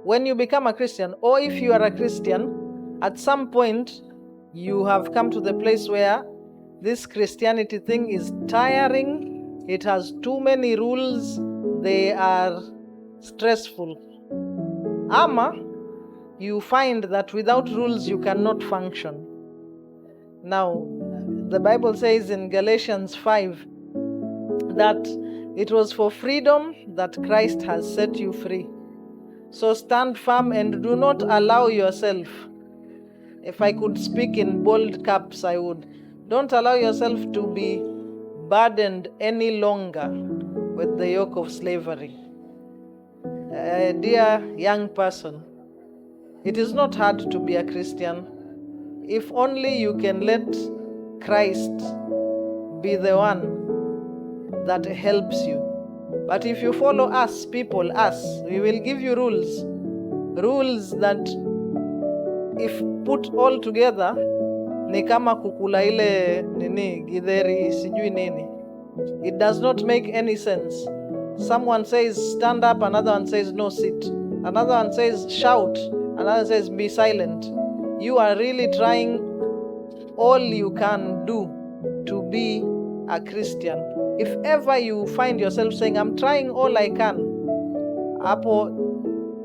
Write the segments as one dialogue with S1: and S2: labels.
S1: when you become a Christian, or if you are a Christian, at some point you have come to the place where this Christianity thing is tiring, it has too many rules, they are stressful. Ama, you find that without rules you cannot function. Now, the Bible says in Galatians 5 that it was for freedom that Christ has set you free. So stand firm and do not allow yourself. If I could speak in bold caps, I would. Don't allow yourself to be burdened any longer with the yoke of slavery. Dear young person, it is not hard to be a Christian if only you can let Christ be the one that helps you. But if you follow us, we will give you rules that if put all together ni kama kukula ile githeri sijui nini. It does not make any sense. Someone says stand up, another one says no, sit. Another one says shout, another says be silent. You are really trying all you can do to be a Christian. If ever you find yourself saying, I'm trying all I can, Apo,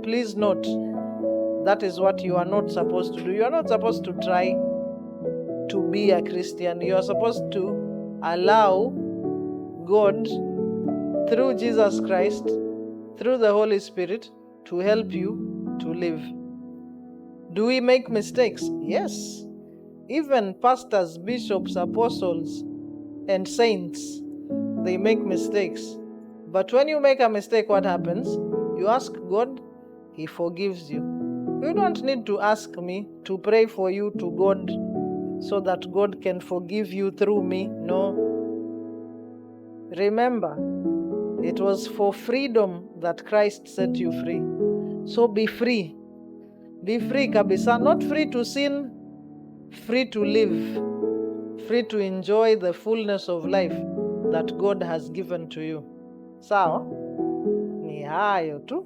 S1: please note, that is what you are not supposed to do. You are not supposed to try to be a Christian. You are supposed to allow God, through Jesus Christ, through the Holy Spirit, to help you to live. Do we make mistakes? Yes. Even pastors, bishops, apostles, and saints, they make mistakes. But when you make a mistake, what happens? You ask God, He forgives you. You don't need to ask me to pray for you to God so that God can forgive you through me. No. Remember, it was for freedom that Christ set you free. So be free. Be free kabisa. Not free to sin, free to live, free to enjoy the fullness of life that God has given to you. Sawa? Ni hayo tu.